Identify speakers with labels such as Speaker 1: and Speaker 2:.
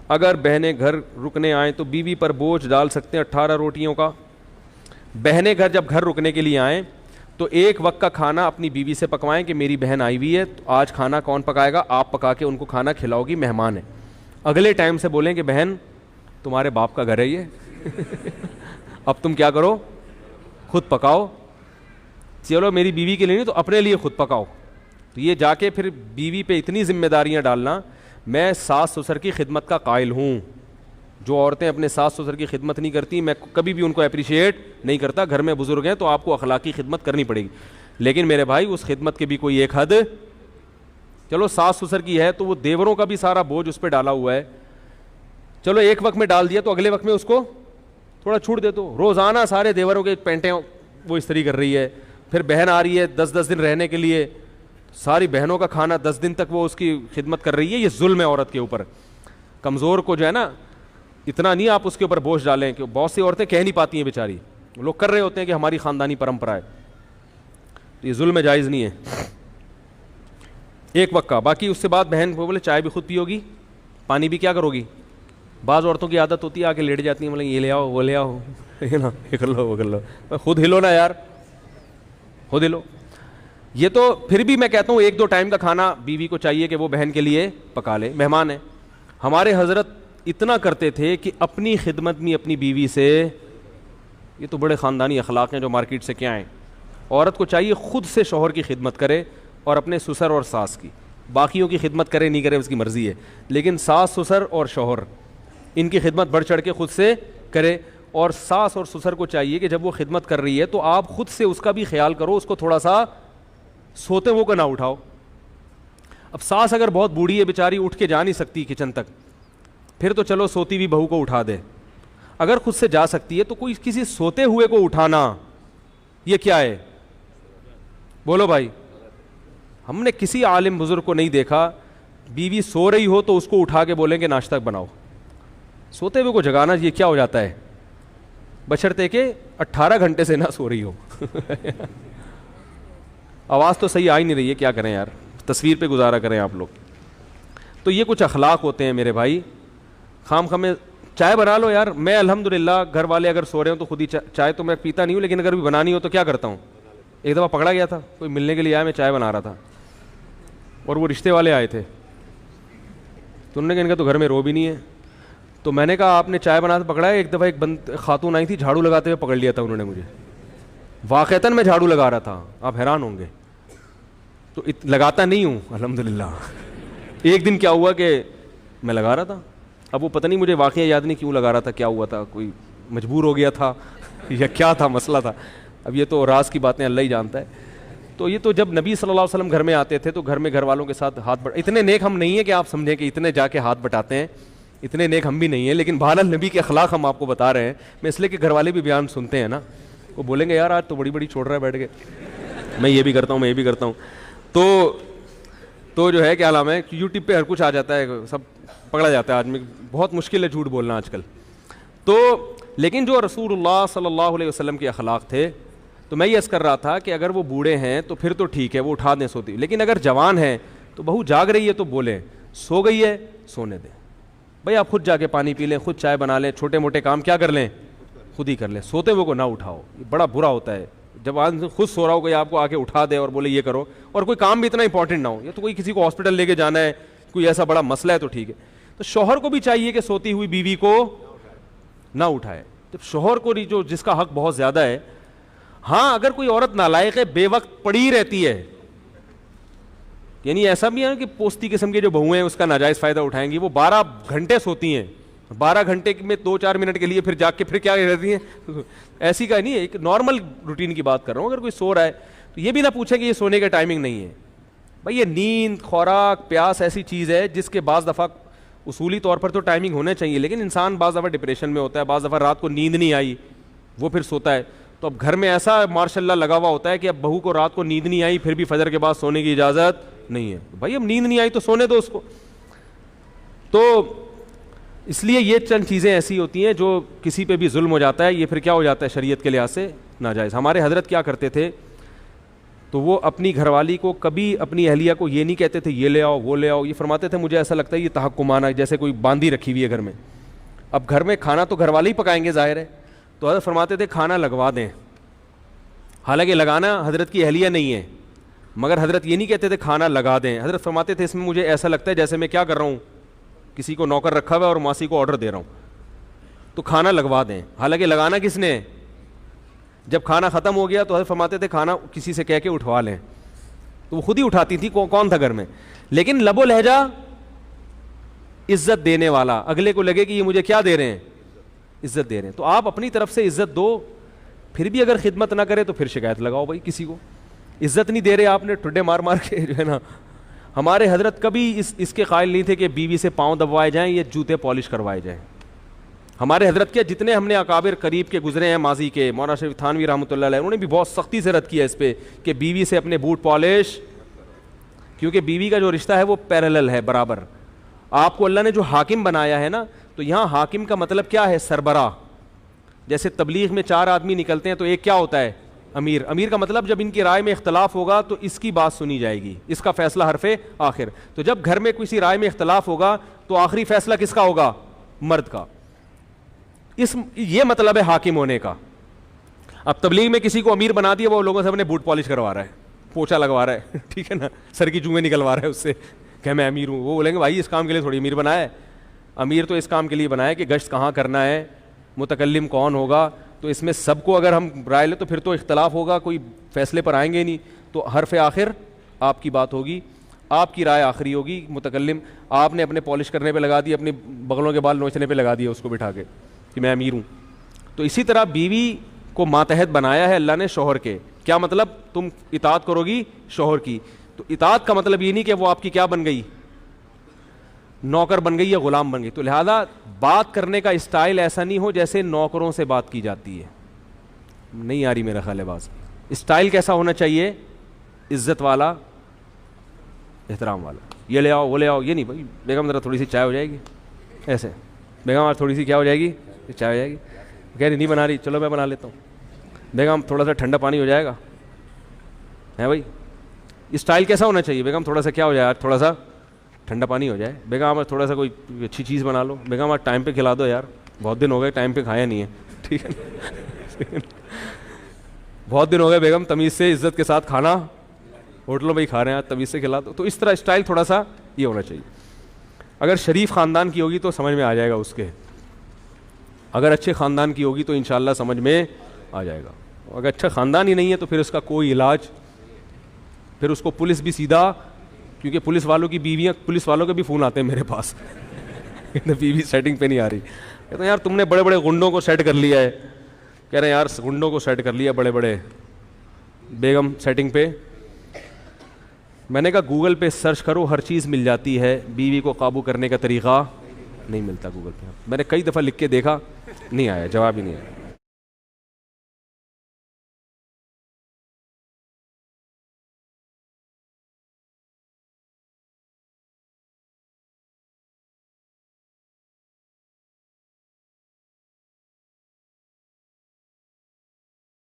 Speaker 1: اگر بہنیں گھر رکنے آئیں تو بیوی پر بوجھ ڈال سکتے ہیں 18 روٹیوں کا؟ بہنیں جب گھر رکنے کے لیے آئیں تو ایک وقت کا کھانا اپنی بیوی سے پکوائیں کہ میری بہن آئی ہوئی ہے تو آج کھانا کون پکائے گا؟ آپ پکا کے ان کو کھانا کھلاؤ گی، مہمان ہے۔ اگلے ٹائم سے بولیں کہ بہن تمہارے باپ کا گھر ہے یہ اب تم کیا کرو، خود پکاؤ۔ چلو میری بیوی کے لیے نہیں تو اپنے لیے خود پکاؤ۔ تو یہ جا کے پھر بیوی پہ اتنی ذمہ داریاں ڈالنا۔ میں ساس سسر کی خدمت کا قائل ہوں، جو عورتیں اپنے ساس سسر کی خدمت نہیں کرتی میں کبھی بھی ان کو اپریشیٹ نہیں کرتا۔ گھر میں بزرگ ہیں تو آپ کو اخلاقی خدمت کرنی پڑے گی، لیکن میرے بھائی اس خدمت کے بھی کوئی ایک حد۔ چلو ساس سسر کی ہے تو وہ دیوروں کا بھی سارا بوجھ اس پہ ڈالا ہوا ہے، چلو ایک وقت میں ڈال دیا تو اگلے وقت میں اس کو تھوڑا چھوٹ دے دو۔ روزانہ سارے دیوروں کے پینٹیں وہ استری کر رہی ہے، پھر بہن آ رہی ہے 10 دن رہنے کے لیے، ساری بہنوں کا کھانا 10 دن تک وہ اس کی خدمت کر رہی ہے۔ یہ ظلم ہے عورت کے اوپر۔ کمزور کو جو ہے نا اتنا نہیں آپ اس کے اوپر بوجھ ڈالیں، کہ بہت سی عورتیں کہہ نہیں پاتی ہیں بیچاری، لوگ کر رہے ہوتے ہیں کہ ہماری خاندانی پرمپرا ہے، تو یہ ظلم جائز نہیں ہے۔ ایک وقت کا، باقی اس سے بعد بہن کو بولے چائے بھی خود پیو گی، پانی بھی کیا کرو گی۔ بعض عورتوں کی عادت ہوتی ہے آ کے لیٹ جاتی ہیں، بولیں یہ لے آؤ وہ لے آؤ نا، یہ کر لو وہ کر لو، خود ہلو نا یار، خود ہلو۔ یہ تو پھر بھی میں کہتا ہوں 1-2 ٹائم کا کھانا بیوی کو چاہیے کہ وہ بہن کے لیے پکا لے، مہمان ہے۔ ہمارے حضرت اتنا کرتے تھے کہ اپنی خدمت میں اپنی بیوی سے، یہ تو بڑے خاندانی اخلاق ہیں جو مارکیٹ سے کیا ہیں۔ عورت کو چاہیے خود سے شوہر کی خدمت کرے اور اپنے سسر اور ساس کی، باقیوں کی خدمت کرے نہیں کرے اس کی مرضی ہے، لیکن ساس سسر اور شوہر ان کی خدمت بڑھ چڑھ کے خود سے کرے۔ اور ساس اور سسر کو چاہیے کہ جب وہ خدمت کر رہی ہے تو آپ خود سے اس کا بھی خیال کرو، اس کو تھوڑا سا سوتے وہ کو نہ اٹھاؤ۔ اب ساس اگر بہت بوڑھی ہے بیچاری، اٹھ کے جا نہیں سکتی کچن تک، پھر تو چلو سوتی ہوئی بہو کو اٹھا دے۔ اگر خود سے جا سکتی ہے تو کوئی کسی سوتے ہوئے کو اٹھانا یہ کیا ہے؟ بولو بھائی، ہم نے کسی عالم بزرگ کو نہیں دیکھا بیوی سو رہی ہو تو اس کو اٹھا کے بولیں کہ ناشتہ بناؤ۔ سوتے ہوئے کو جگانا یہ کیا ہو جاتا ہے؟ بشرطے کہ 18 گھنٹے سے نہ سو رہی ہو آواز تو صحیح آ ہی نہیں رہی ہے، کیا کریں یار، تصویر پہ گزارا کریں آپ لوگ۔ تو یہ کچھ اخلاق ہوتے ہیں میرے بھائی۔ خام خامے چائے بنا لو یار، میں الحمدللہ گھر والے اگر سو رہے ہوں تو خود ہی چائے تو میں پیتا نہیں ہوں، لیکن اگر بھی بنانی ہو تو کیا کرتا ہوں۔ ایک دفعہ پکڑا گیا تھا، کوئی ملنے کے لیے آیا، میں چائے بنا رہا تھا اور وہ رشتے والے آئے تھے، تو انہوں نے کہا ان کا تو گھر میں رو بھی نہیں ہے، تو میں نے کہا آپ نے چائے بناتے پکڑا ہے؟ ایک دفعہ ایک خاتون آئی تھی، جھاڑو لگاتے ہوئے پکڑ لیا تھا انہوں نے مجھے، واقعتاً میں جھاڑو لگا رہا تھا، آپ حیران ہوں گے، تو لگاتا نہیں ہوں الحمدللہ۔ ایک دن کیا ہوا کہ میں لگا رہا تھا، اب وہ پتہ نہیں مجھے واقعہ یاد نہیں کیوں لگا رہا تھا، کیا ہوا تھا، کوئی مجبور ہو گیا تھا یا کیا تھا مسئلہ تھا، اب یہ تو راز کی باتیں اللہ ہی جانتا ہے۔ تو یہ تو جب نبی صلی اللہ علیہ وسلم گھر میں آتے تھے تو گھر میں گھر والوں کے ساتھ ہاتھ اتنے نیک ہم نہیں ہیں کہ آپ سمجھیں کہ اتنے جا کے ہاتھ بٹاتے ہیں، اتنے نیک ہم بھی نہیں ہیں، لیکن بہرحال نبی کے اخلاق ہم آپ کو بتا رہے ہیں۔ میں اس لیے کہ گھر والے بھی بیان سنتے ہیں نا، وہ بولیں گے یار آج تو بڑی بڑی چھوڑ رہا ہے بیٹھ کے، میں یہ بھی کرتا ہوں میں یہ بھی کرتا ہوں، تو جو ہے کیا نام ہے، یوٹیوب پہ ہر کچھ آ جاتا ہے، سب پکڑا جاتا ہے آدمی، بہت مشکل ہے جھوٹ بولنا آج کل۔ تو لیکن جو رسول اللہ صلی اللہ علیہ وسلم کے اخلاق تھے، تو میں یہ عرض کر رہا تھا کہ اگر وہ بوڑھے ہیں تو پھر تو ٹھیک ہے وہ اٹھا دیں سوتی، لیکن اگر جوان ہیں تو بہو جاگ رہی ہے تو بولیں، سو گئی ہے سونے دیں بھائی، آپ خود جا کے پانی پی لیں، خود چائے بنا لیں، چھوٹے موٹے کام کیا کر لیں خود ہی کر لیں، سوتے ہوئے کو نہ اٹھاؤ، یہ بڑا برا ہوتا ہے جب آدمی خود سو رہا ہو کوئی آپ کو آ کے اٹھا دے اور بولے یہ کرو، اور کوئی کام بھی اتنا امپورٹنٹ نہ ہو، یہ تو کوئی کسی کو ہاسپٹل لے کے جانا ہے، کوئی ایسا بڑا مسئلہ ہے تو ٹھیک ہے۔ تو شوہر کو بھی چاہیے کہ سوتی ہوئی بیوی کو نہ اٹھائے، جب شوہر کو جو جس کا حق بہت زیادہ ہے۔ ہاں اگر کوئی عورت نالائق ہے، بے وقت پڑی رہتی ہے، یعنی ایسا بھی ہے کہ پوستی قسم کے جو بہویں ہیں اس کا ناجائز فائدہ اٹھائیں گی، وہ 12 گھنٹے سوتی ہیں، 12 گھنٹے میں 2-4 منٹ کے لیے پھر جاگ کے پھر کیا رہتی ہیں، ایسی کا نہیں ہے، ایک نارمل روٹین کی بات کر رہا ہوں۔ اگر کوئی سو رہا ہے تو یہ بھی نہ پوچھیں کہ یہ سونے کا ٹائمنگ نہیں ہے بھائی، یہ نیند، خوراک، پیاس ایسی چیز ہے جس کے بعض دفعہ اصولی طور پر تو ٹائمنگ ہونا چاہیے، لیکن انسان بعض دفعہ ڈپریشن میں ہوتا ہے، بعض دفعہ رات کو نیند نہیں آئی وہ پھر سوتا ہے، تو اب گھر میں ایسا ماشاء اللہ لگا ہوا ہوتا ہے کہ اب بہو کو رات کو نیند نہیں آئی پھر بھی فجر کے بعد سونے کی اجازت نہیں ہے، بھائی اب نیند نہیں آئی تو سونے دو اس کو۔ تو اس لیے یہ چند چیزیں ایسی ہوتی ہیں جو کسی پہ بھی ظلم ہو جاتا ہے، یہ پھر کیا ہو جاتا ہے شریعت کے لحاظ سے ناجائز۔ ہمارے حضرت کیا کرتے تھے، تو وہ اپنی گھر والی کو کبھی اپنی اہلیہ کو یہ نہیں کہتے تھے یہ لے آؤ وہ لے آؤ, یہ فرماتے تھے مجھے ایسا لگتا ہے یہ تحکمانہ جیسے کوئی باندھی رکھی ہوئی ہے گھر میں. اب گھر میں کھانا تو گھر والے ہی پکائیں گے ظاہر ہے, تو حضرت فرماتے تھے کھانا لگوا دیں. حالانکہ لگانا حضرت کی اہلیہ نہیں ہے, مگر حضرت یہ نہیں کہتے تھے کھانا لگا دیں. حضرت فرماتے تھے اس میں مجھے ایسا لگتا ہے جیسے میں کیا کر رہا ہوں, کسی کو نوکر رکھا ہوا ہے اور ماسی کو آرڈر دے رہا ہوں, تو کھانا لگوا دیں. حالانکہ لگانا کس نے, جب کھانا ختم ہو گیا تو حضرت فرماتے تھے کھانا کسی سے کہہ کے اٹھوا لیں, تو وہ خود ہی اٹھاتی تھی, کون تھا گھر میں. لیکن لب و لہجہ عزت دینے والا, اگلے کو لگے کہ یہ مجھے کیا دے رہے ہیں, عزت دے رہے ہیں. تو آپ اپنی طرف سے عزت دو, پھر بھی اگر خدمت نہ کرے تو پھر شکایت لگاؤ بھائی کسی کو, عزت نہیں دے رہے آپ نے, ٹھڈے مار مار کے جو ہے نا. ہمارے حضرت کبھی اس کے قائل نہیں تھے کہ بیوی سے پاؤں دبوائے جائیں یا جوتے پالش کروائے جائیں. ہمارے حضرت کے جتنے ہم نے اکابر قریب کے گزرے ہیں ماضی کے, مولانا شریف تھانوی رحمۃ اللہ علیہ, انہوں نے بھی بہت سختی سے رد کیا اس پہ کہ بیوی سے اپنے بوٹ پالش, کیونکہ بیوی کا جو رشتہ ہے وہ پیرالل ہے, برابر. آپ کو اللہ نے جو حاکم بنایا ہے نا, تو یہاں حاکم کا مطلب کیا ہے, سربراہ. جیسے تبلیغ میں 4 آدمی نکلتے ہیں تو ایک کیا ہوتا ہے, امیر. امیر کا مطلب جب ان کی رائے میں اختلاف ہوگا تو اس کی بات سنی جائے گی, اس کا فیصلہ حرف آخر. تو جب گھر میں کسی رائے میں اختلاف ہوگا تو آخری فیصلہ کس کا ہوگا, مرد کا. یہ مطلب ہے حاکم ہونے کا. اب تبلیغ میں کسی کو امیر بنا دیا, وہ لوگوں سے اپنے بوٹ پالش کروا رہا ہے, پوچھا لگوا رہا ہے, ٹھیک ہے نا, سر کی چونگیں نکلوا رہا ہے اس سے کہ میں امیر ہوں. وہ بولیں گے بھائی اس کام کے لیے تھوڑی امیر بنایا ہے, امیر تو اس کام کے لیے بنایا ہے کہ گشت کہاں کرنا ہے, متکلم کون ہوگا. تو اس میں سب کو اگر ہم رائے لیں تو پھر تو اختلاف ہوگا, کوئی فیصلے پر آئیں گے نہیں. تو حرف آخر آپ کی بات ہوگی, آپ کی رائے آخری ہوگی. متکلم آپ نے اپنے پالش کرنے پہ لگا دی, اپنی بغلوں کے بال نوچنے پہ لگا دیا اس کو بٹھا کے کہ میں امیر ہوں. تو اسی طرح بیوی کو ماتحت بنایا ہے اللہ نے شوہر کے. کیا مطلب, تم اطاعت کرو گی شوہر کی. تو اطاعت کا مطلب یہ نہیں کہ وہ آپ کی کیا بن گئی, نوکر بن گئی یا غلام بن گئی. تو لہذا بات کرنے کا اسٹائل ایسا نہیں ہو جیسے نوکروں سے بات کی جاتی ہے. نہیں آ رہی میرا خیال ہے باز. اسٹائل کیسا ہونا چاہیے, عزت والا, احترام والا. یہ لے آؤ وہ لے آؤ, یہ نہیں بھائی بیگم ذرا تھوڑی سی چائے ہو جائے گی, ایسے بیگم آپ تھوڑی سی کیا ہو جائے گی, چائے ہو جائے گی. کہہ رہی نہیں بنا رہی, چلو میں بنا لیتا ہوں. بیگم تھوڑا سا ٹھنڈا پانی ہو جائے گا, ہے بھائی. اسٹائل کیسا ہونا چاہیے, بیگم تھوڑا سا کیا ہو جائے, تھوڑا سا ٹھنڈا پانی ہو جائے. بیگم آپ تھوڑا سا کوئی اچھی چیز بنا لو. بیگم آپ ٹائم پہ کھلا دو یار, بہت دن ہو گئے ٹائم پہ کھایا نہیں ہے, ٹھیک ہے نا. بہت دن ہو گئے بیگم, تمیز سے عزت کے ساتھ کھانا ہوٹلوں میں ہی کھا رہے ہیں, تمیز سے کھلا دو. تو اس طرح اسٹائل تھوڑا سا یہ ہونا چاہیے. اگر شریف خاندان کی ہوگی تو سمجھ میں آ جائے گا اس کے, اگر اچھے خاندان کی ہوگی تو انشاءاللہ سمجھ میں آ جائے گا. اگر اچھا خاندان ہی نہیں ہے تو پھر اس کا کوئی علاج, پھر اس کو پولیس بھی سیدھا, کیونکہ پولیس والوں کی بیویاں, پولیس والوں کے بھی فون آتے ہیں میرے پاس, بیوی سیٹنگ پہ نہیں آ رہی. کہتے ہیں یار تم نے بڑے بڑے گنڈوں کو سیٹ کر لیا ہے. کہہ رہے ہیں یار گنڈوں کو سیٹ کر لیا بڑے بڑے, بیگم سیٹنگ پہ. میں نے کہا گوگل پہ سرچ کرو, ہر چیز مل جاتی ہے, بیوی کو قابو کرنے کا طریقہ نہیں ملتا گوگل پہ. میں نے کئی دفعہ لکھ کے دیکھا, نہیں آیا, جواب ہی نہیں آیا.